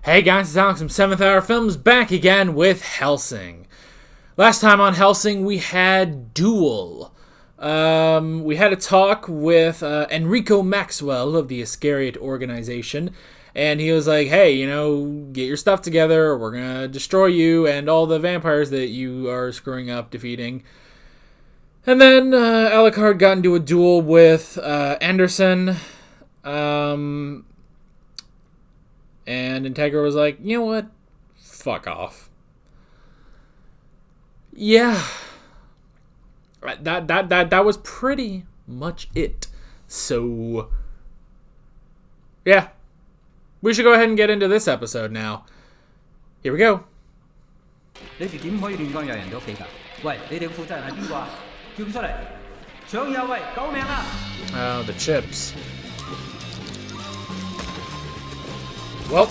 Hey guys, it's Alex from 7th Hour Films back again with Hellsing. Last time on Hellsing we had Duel. We had a talk with Enrico Maxwell of the Iscariot organization, and he was like, hey, get your stuff together or we're gonna destroy you and all the vampires that you are screwing up defeating. And then Alucard got into a duel with Anderson. And Integra was like, you know what? Fuck off. Yeah. That was pretty much it. So, yeah. We should go ahead and get into this episode now. Here we go. Oh, the chips. Well.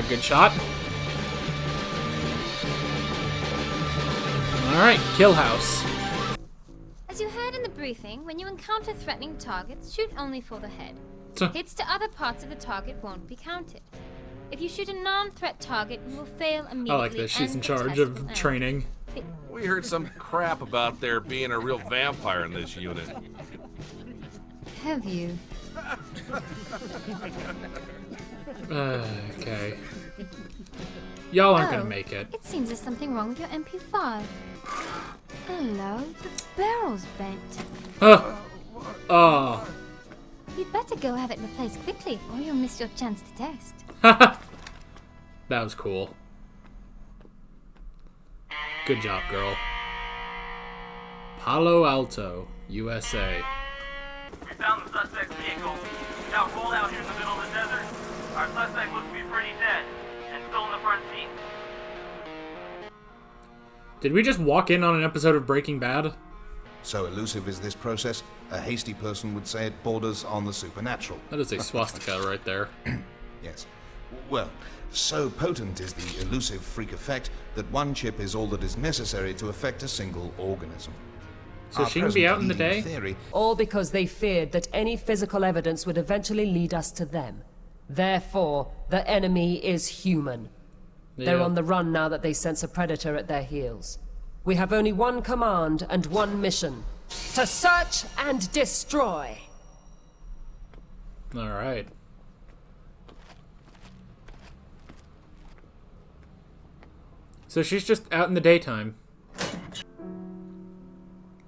Good shot. Alright, kill house. As you heard in the briefing, when you encounter threatening targets, shoot only for the head. Hits to other parts of the target won't be counted. If you shoot a non-threat target, you will fail immediately. I like this. She's in charge of training. We heard some crap about there being a real vampire in this unit. Have you? Okay. Y'all aren't gonna make it. It seems there's something wrong with your MP5. Hello, the barrel's bent. Oh. You'd better go have it replaced quickly, or you'll miss your chance to test. That was cool. Good job, girl. Palo Alto, USA. We found the suspect's vehicle. Now rolled out here in the middle of the desert. Our suspect looks to be pretty dead and still in the front seat. Did we just walk in on an episode of Breaking Bad? So elusive is this process, a hasty person would say it borders on the supernatural. That is a swastika right there. Yes. Well, so potent is the elusive freak effect that one chip is all that is necessary to affect a single organism. So she can be out in the day? Theory, all because they feared that any physical evidence would eventually lead us to them. Therefore, the enemy is human. Yeah. They're on the run now that they sense a predator at their heels. We have only one command and one mission: to search and destroy. All right. So she's just out in the daytime.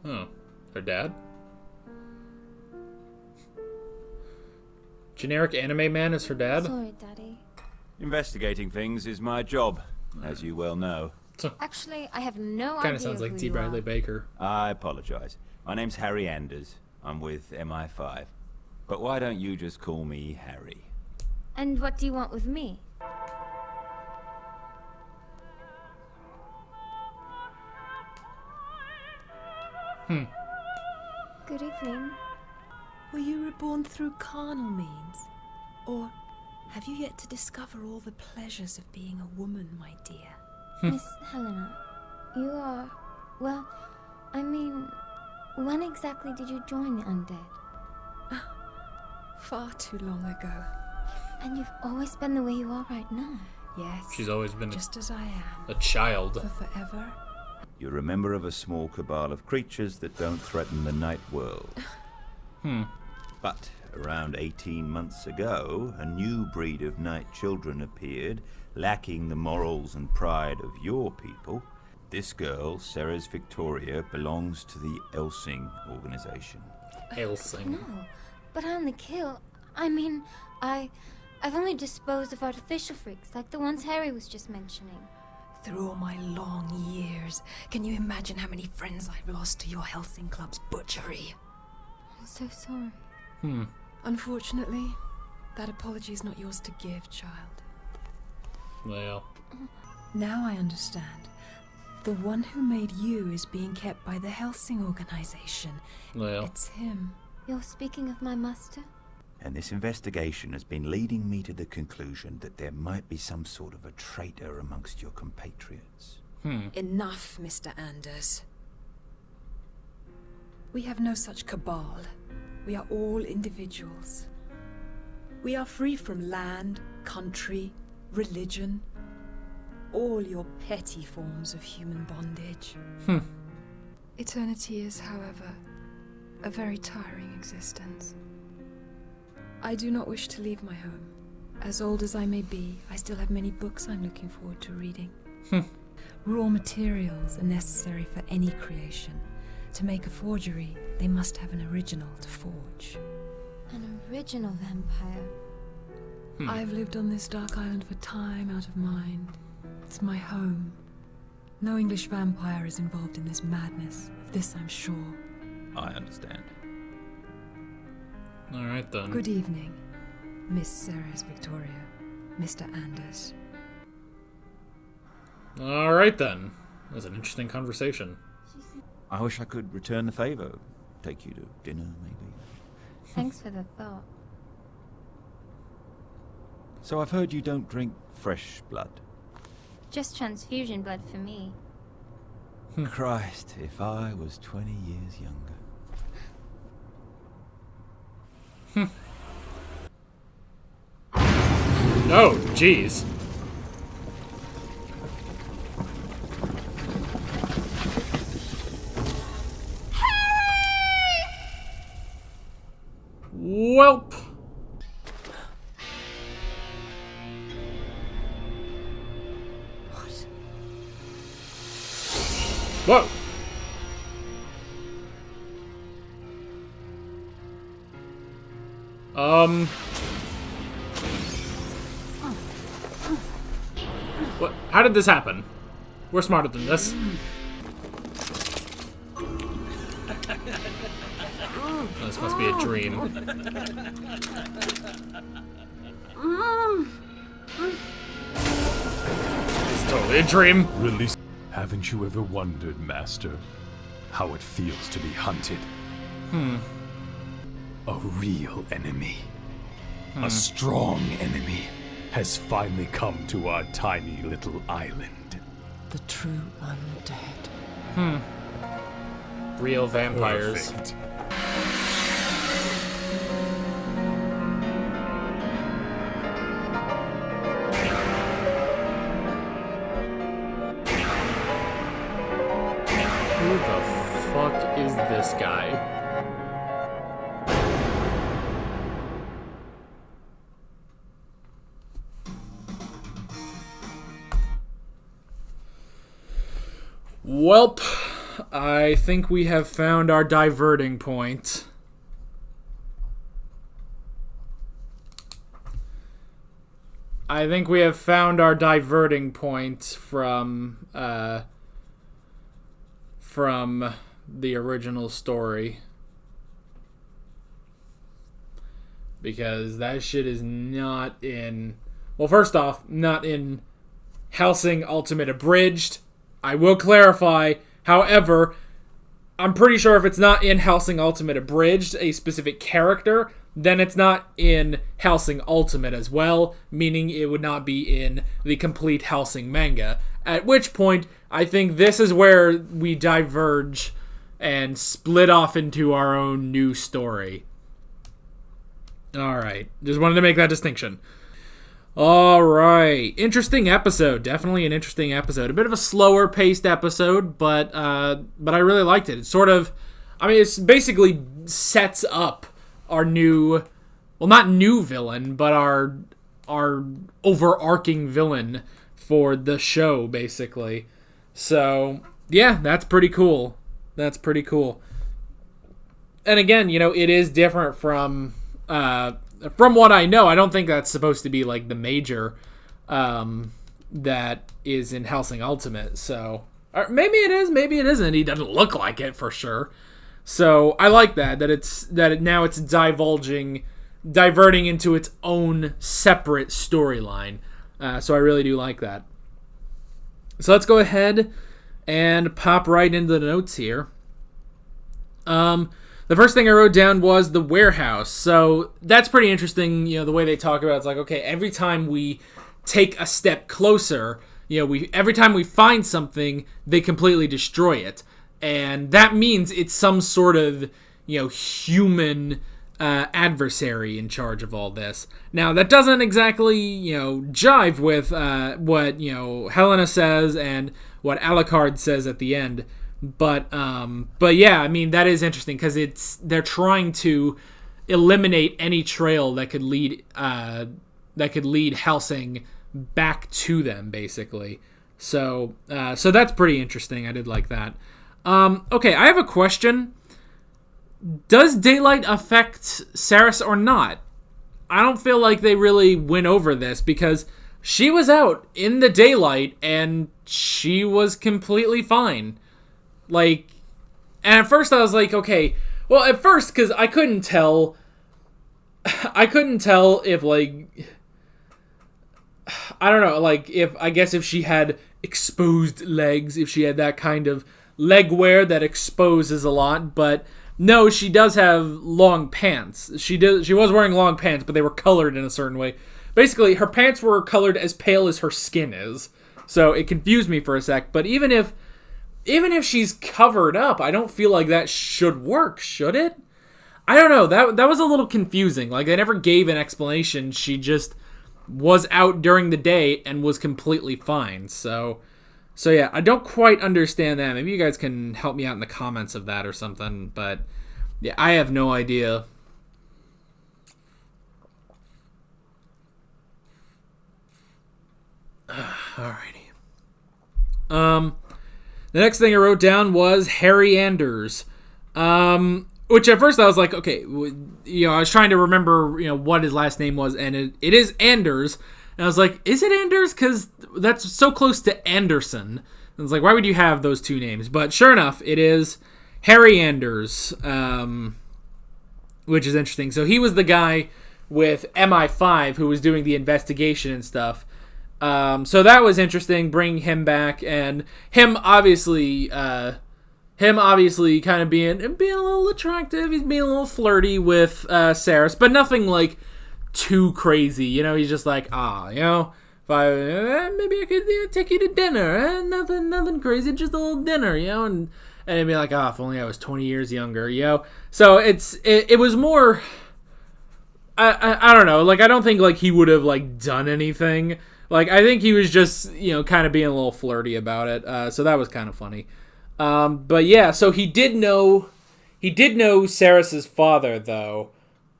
Oh, her dad? Generic anime man is her dad? Sorry, Daddy. Investigating things is my job, as you well know. Actually, I have no idea. Kind of sounds like who T. you Bradley are. Baker. I apologize. My name's Harry Anders. I'm with MI5. But why don't you just call me Harry? And what do you want with me? Good evening. Were you reborn through carnal means? Or have you yet to discover all the pleasures of being a woman, my dear? Miss Helena, you are... well, I mean, when exactly did you join the undead? Far too long ago. And you've always been the way you are right now. Yes. She's always been just as I am. a child. For forever. You're a member of a small cabal of creatures that don't threaten the night world. But around 18 months ago, a new breed of night children appeared, lacking the morals and pride of your people. This girl, Ceres Victoria, belongs to the Hellsing organization. Hellsing. No, but I only kill... I mean, I've only disposed of artificial freaks, like the ones Harry was just mentioning. Through all my long years, can you imagine how many friends I've lost to your Hellsing Club's butchery? I'm so sorry. Unfortunately, that apology is not yours to give, child. Well. Now I understand. The one who made you is being kept by the Hellsing organization. Well. It's him. You're speaking of my master? And this investigation has been leading me to the conclusion that there might be some sort of a traitor amongst your compatriots. Enough, Mr. Anders. We have no such cabal. We are all individuals. We are free from land, country, religion, all your petty forms of human bondage. Eternity is, however, a very tiring existence. I do not wish to leave my home. As old as I may be, I still have many books I'm looking forward to reading. Raw materials are necessary for any creation. To make a forgery, they must have an original to forge. An original vampire. I've lived on this dark island for time out of mind. It's my home. No English vampire is involved in this madness. Of this I'm sure. I understand. Alright then. Good evening, Miss Ceres Victoria, Mr. Anders. Alright then. That was an interesting conversation. I wish I could return the favor. Take you to dinner, maybe. Thanks for the thought. So I've heard you don't drink fresh blood. Just transfusion blood for me. Christ, if I was 20 years younger. Oh, jeez. Welp. Whoa. What? How did this happen? We're smarter than this. This must be a dream. It's totally a dream. Release. Haven't you ever wondered, Master, how it feels to be hunted? A real enemy, a strong enemy, has finally come to our tiny little island. The true undead. Real vampires. Perfect. Who the fuck is this guy? Welp, I think we have found our diverting point. I think we have found our diverting point from the original story. Because that shit is not in... Well, first off, not in Hellsing Ultimate Abridged. I will clarify, however, I'm pretty sure if it's not in Hellsing Ultimate Abridged, a specific character, then it's not in Hellsing Ultimate as well, meaning it would not be in the complete Hellsing manga. At which point, I think this is where we diverge and split off into our own new story. Alright, just wanted to make that distinction. Alright, interesting episode. Definitely an interesting episode. A bit of a slower paced episode, but I really liked it. It's sort of, I mean, it's basically sets up our new, well, not new villain, but our overarching villain for the show, basically. So, yeah, that's pretty cool. That's pretty cool. And again, you know, it is different from what I know. I don't think that's supposed to be like the major that is in Hellsing Ultimate. So, or maybe it is, maybe it isn't. He doesn't look like it for sure. So I like that now it's diverting into its own separate storyline. So I really do like that. So let's go ahead and pop right into the notes here. the first thing I wrote down was the warehouse. So that's pretty interesting, the way they talk about it. It's like, okay, every time we take a step closer, every time we find something, they completely destroy it. And that means it's some sort of, human adversary in charge of all this. Now, that doesn't exactly, jive with what, Helena says and what Alucard says at the end. But yeah, I mean, that is interesting because they're trying to eliminate any trail that could lead Hellsing back to them, basically. So that's pretty interesting. I did like that. Okay, I have a question. Does daylight affect Saris or not? I don't feel like they really went over this because she was out in the daylight and she was completely fine. Like, and at first I was like, okay, well, at first, because I couldn't tell if, like, I don't know, like, if she had exposed legs, if she had that kind of leg wear that exposes a lot, but no, she does have long pants. She was wearing long pants, but they were colored in a certain way. Basically, her pants were colored as pale as her skin is, so it confused me for a sec, but even if she's covered up, I don't feel like that should work, should it? I don't know. That was a little confusing. Like, they never gave an explanation. She just was out during the day and was completely fine. So yeah, I don't quite understand that. Maybe you guys can help me out in the comments of that or something. But yeah, I have no idea. Alrighty. The next thing I wrote down was Harry Anders, which at first I was like, okay, I was trying to remember, what his last name was, and it is Anders, and I was like, is it Anders? Because that's so close to Anderson. And it's like, why would you have those two names? But sure enough, it is Harry Anders, which is interesting. So he was the guy with MI5 who was doing the investigation and stuff. So that was interesting, bringing him back, and him obviously kind of being a little attractive. He's being a little flirty with Saris, but nothing like too crazy. He's just like, if maybe I could take you to dinner. Nothing crazy, just a little dinner. And it'd be like, if only I was 20 years younger. So it was more. I don't know. Like, I don't think like he would have like done anything. Like, I think he was just, kind of being a little flirty about it. So that was kind of funny. But yeah, so he did know Saris's father, though.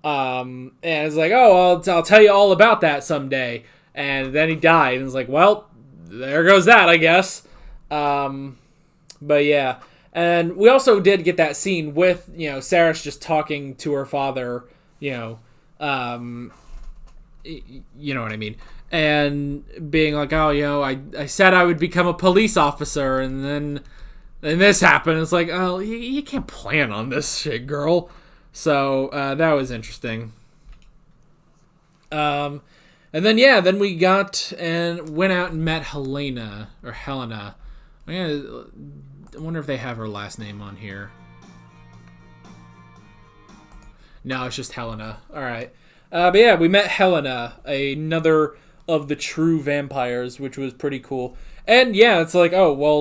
And it's like, I'll tell you all about that someday. And then he died. And it's like, well, there goes that, I guess. But yeah. And we also did get that scene with, Saris just talking to her father, you know what I mean? And being like, I said I would become a police officer, and then this happened. It's like, you can't plan on this shit, girl. So that was interesting. And then we got and went out and met Helena. I wonder if they have her last name on here. No, it's just Helena. All right. But yeah, we met Helena, another of the true vampires, which was pretty cool. And yeah, it's like,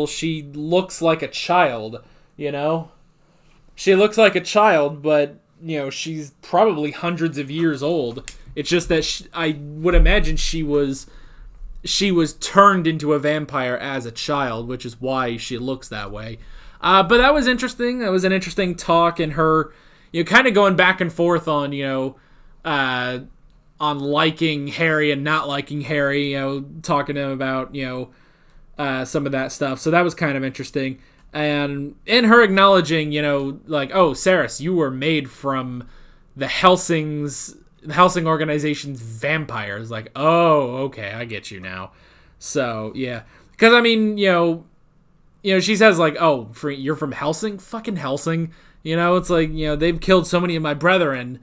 she looks like a child, She looks like a child, but, she's probably hundreds of years old. It's just that I would imagine she was turned into a vampire as a child, which is why she looks that way. But that was interesting. That was an interesting talk, and her, kind of going back and forth on, on liking Harry and not liking Harry, talking to him about, some of that stuff. So that was kind of interesting. And in her acknowledging, like, Saris, you were made from the Hellsing organization's vampires. Like, okay, I get you now. So, yeah. Because, I mean, she says, like, you're from Hellsing? Fucking Hellsing. It's like, they've killed so many of my brethren.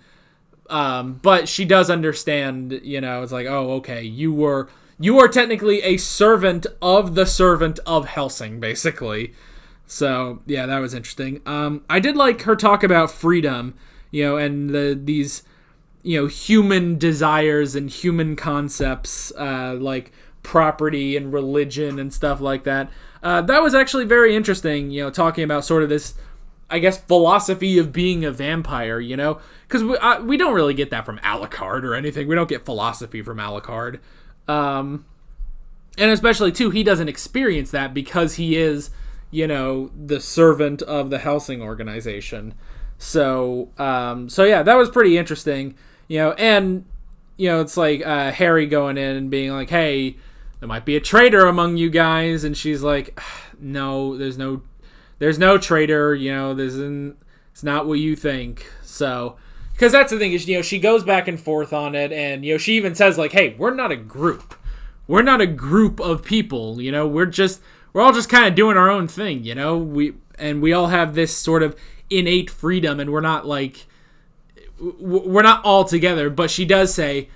But she does understand, it's like, okay, you are technically a servant of the servant of Hellsing, basically. So, yeah, that was interesting. I did like her talk about freedom, and these, human desires and human concepts, like property and religion and stuff like that. That was actually very interesting, talking about sort of this, I guess, philosophy of being a vampire, because we don't really get that from Alucard or anything. We don't get philosophy from Alucard. And especially, too, he doesn't experience that because he is, the servant of the Hellsing organization. So yeah, that was pretty interesting, and, it's like Harry going in and being like, hey, there might be a traitor among you guys, and she's like, no, there's no traitor, it's not what you think. So, because that's the thing is, she goes back and forth on it, and, she even says like, hey, we're not a group. We're not a group of people, we're all just kind of doing our own thing, we all have this sort of innate freedom, and we're not all together. But she does say,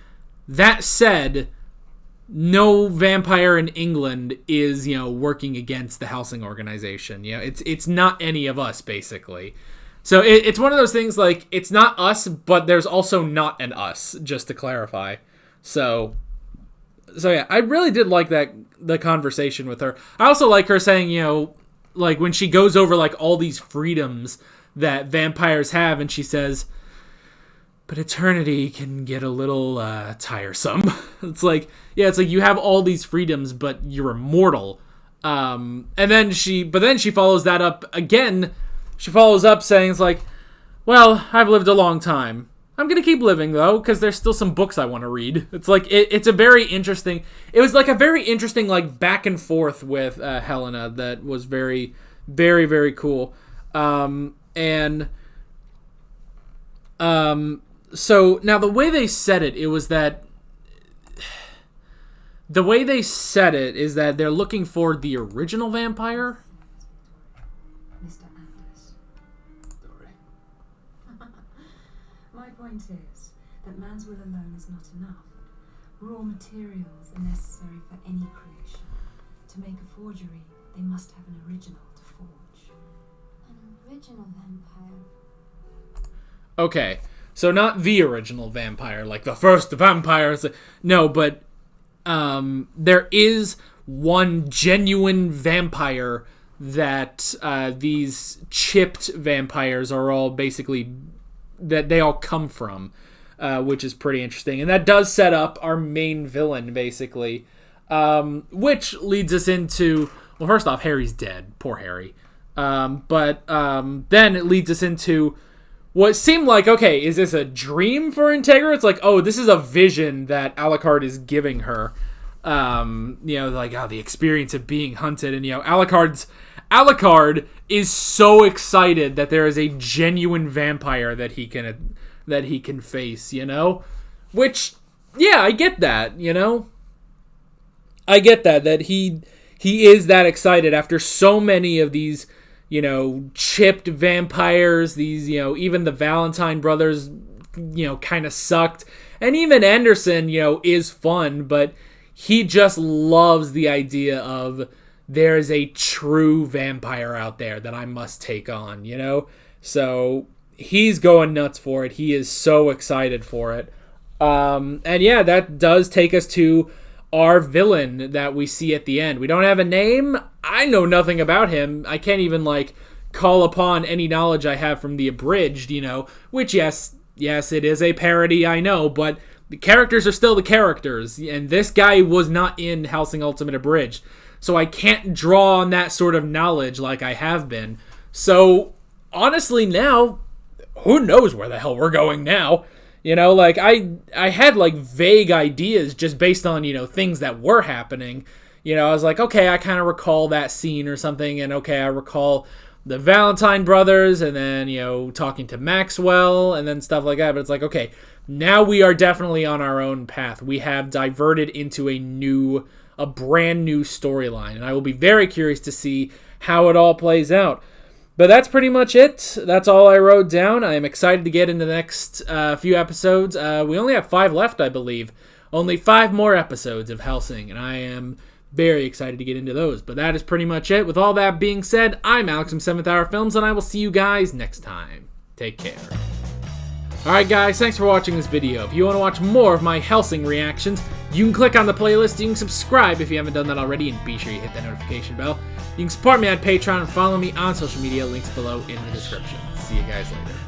that said, no vampire in England is, working against the Hellsing organization. It's not any of us, basically. So it's one of those things, like, it's not us, but there's also not an us, just to clarify. So yeah, I really did like the conversation with her. I also like her saying, like, when she goes over, like, all these freedoms that vampires have, and she says, but eternity can get a little tiresome. It's like you have all these freedoms, but you're immortal. And then she follows that up again. She follows up saying, it's like, well, I've lived a long time. I'm going to keep living, though, because there's still some books I want to read. It's like, it's a very interesting, it was like a very interesting, like, back and forth with Helena that was very, very, very cool. So now the way they said it is that they're looking for the original vampire. Mr. Anders. Sorry. My point is that man's will alone is not enough. Raw materials are necessary for any creation. To make a forgery, they must have an original to forge. An original vampire. Okay, so not the original vampire, like the first vampire. No, but there is one genuine vampire that these chipped vampires are all basically, that they all come from, which is pretty interesting. And that does set up our main villain, basically, which leads us into, well, first off, Harry's dead. Poor Harry. But then it leads us into what seemed like, okay, is this a dream for Integra? It's like, oh, this is a vision that Alucard is giving her. The experience of being hunted. And, Alucard is so excited that there is a genuine vampire that he can face, Which, yeah, I get that, I get that he is that excited after so many of these, chipped vampires, these, even the Valentine brothers, kind of sucked. And even Anderson, is fun, but he just loves the idea of there's a true vampire out there that I must take on, So he's going nuts for it. He is so excited for it. And yeah, that does take us to our villain that we see at the end. We don't have a name. I know nothing about him. I can't even call upon any knowledge I have from the abridged, which yes, it is a parody, I know, but the characters are still the characters, and this guy was not in Hellsing Ultimate Abridged, so I can't draw on that sort of knowledge like I have been. So honestly now, who knows where the hell we're going now? I had vague ideas just based on, things that were happening. I was like, okay, I kind of recall that scene or something, and okay, I recall the Valentine brothers, and then, talking to Maxwell, and then stuff like that. But it's like, okay, now we are definitely on our own path. We have diverted into a brand new storyline, and I will be very curious to see how it all plays out. But that's pretty much it. That's all I wrote down. I am excited to get into the next few episodes. We only have 5 left, I believe. Only 5 more episodes of Hellsing, and I am Very excited to get into those. But that is pretty much it. With all that being said, I'm Alex from 7th Hour Films, and I will see you guys next time. Take care. Alright guys, thanks for watching this video. If you want to watch more of my Hellsing reactions, you can click on the playlist, you can subscribe if you haven't done that already, and be sure you hit that notification bell. You can support me on Patreon and follow me on social media, links below in the description. See you guys later.